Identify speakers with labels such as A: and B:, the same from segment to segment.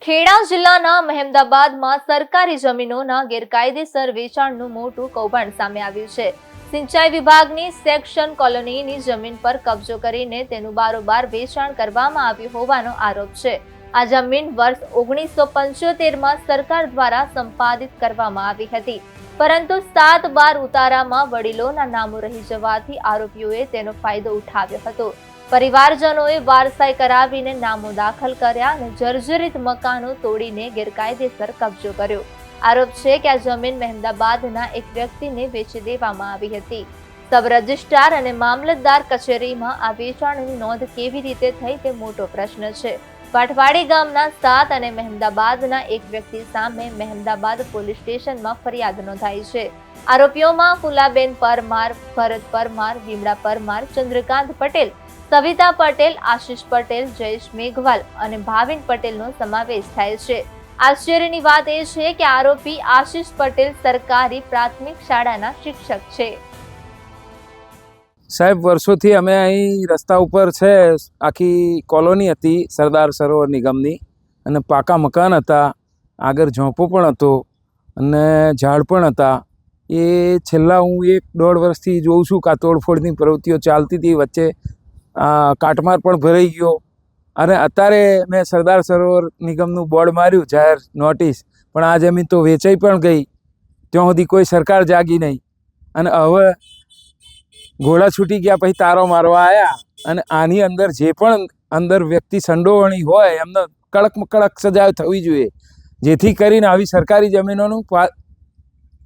A: ખેડા જિલ્લાના મહેમદાબાદમાં સરકારી જમીનોના ગેરકાયદેસર વેચાણનું મોટું કૌભાંડ સામે આવ્યું છે। સિંચાઈ વિભાગની સેક્શન કોલોનીની જમીન પર કબજો કરીને તેનું બારોબાર વેચાણ કરવામાં આવ્યું હોવાનો આરોપ છે। આ જમીન વર્ષ 1975માં સરકાર દ્વારા સંપાદિત કરવામાં આવી હતી, પરંતુ 7/12 ઉતારામાં વડીલોના નામો રહી જવાથી આરોપીઓએ તેનો ફાયદો ઉઠાવ્યો હતો। પરિવારજનોએ વારસાઈ કરાવીને નામો દાખલ કર્યા અને જર્જરિત મકાનો તોડીને ગેરકાયદેસર કબજો કર્યો। આરોપ છે કે આ જમીન મહેમદાબાદના એક વ્યક્તિને વેચી દેવામાં આવી હતી। સબ રજિસ્ટ્રાર અને મામલતદાર કચેરીમાં આ વેચાણની નોંધ કેવી રીતે થઈ તે મોટો પ્રશ્ન છે। પાટવાડી ગામના 7 અને મહેમદાબાદના એક વ્યક્તિ સામે મહેમદાબાદ પોલીસ સ્ટેશનમાં ફરિયાદ નોંધાઈ છે। આરોપીઓમાં ફુલાબેન પરમાર, ભરત પરમાર, વિમળા પરમાર, ચંદ્રકાંત પટેલ, સવિતા પટેલ, આશિષ પટેલ, જયેશ મેઘવાલ અને ભાવિન પટેલનો સમાવેશ થાય છે। આશ્ચર્યની વાત એ છે કે આરોપી આશિષ પટેલ સરકારી પ્રાથમિક શાળાના શિક્ષક છે।
B: સાહેબ, વર્ષોથી અમે અહીં રસ્તા ઉપર છે, આખી કોલોની હતી સરદાર સરોવર નિગમની, અને પાકા મકાન હતા, આગળ ઝોંપો પણ હતો અને ઝાડ પણ હતા। એ છેલ્લા હું 1-1.5 વર્ષથી જોઉં છું કે આ તોડફોડની પ્રવૃત્તિઓ ચાલતી હતી। વચ્ચે કાટમાળ પણ ભરાઈ ગયો, અને અત્યારે મેં સરદાર સરોવર નિગમનું બોર્ડ માર્યું, જાહેર નોટિસ, પણ આ જમીન તો વેચાઈ પણ ગઈ। ત્યાં સુધી કોઈ સરકાર જાગી નહીં, અને હવે ઘોડા છૂટી ગયા પછી તારો મારવા આવ્યા। અને આની અંદર જે પણ અંદર વ્યક્તિ સંડોવણી હોય એમને કડકમાં કડક સજા થવી જોઈએ, જેથી કરીને આવી સરકારી જમીનોનું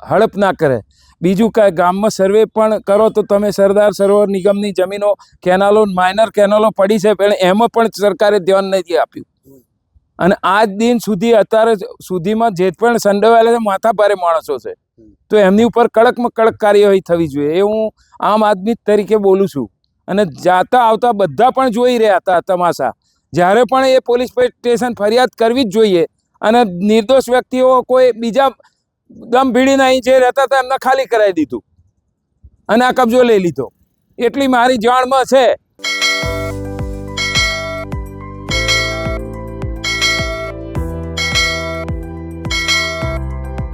B: હડપ ના કરે। બીજું કાંઈ ગામમાં સર્વે પણ કરો તો તમે સરદાર સરોવર નિગમની જમીનો, કેનાલો, માઇનર કેનાલો પડી છે, પણ એમાં પણ સરકારે ધ્યાન નથી આપ્યું। અને આજ દિન સુધી અત્યારે સુધીમાં જે પણ સંડોવાયેલા છે માથા ભારે માણસો છે, તો એમની ઉપર કડકમાં કડક કાર્યવાહી થવી જોઈએ, એ હું આમ આદમી તરીકે બોલું છું। અને જાતા આવતા બધા પણ જોઈ રહ્યા હતા તમાશા। જ્યારે પણ એ પોલીસ સ્ટેશન ફરિયાદ કરવી જ જોઈએ, અને નિર્દોષ વ્યક્તિઓ કોઈ બીજા દમ ભીડીને અહીં જે રહેતા હતા એમને ખાલી કરાવી દીધું અને આ કબજો લઈ લીધો। એટલી મારી જાણમાં છે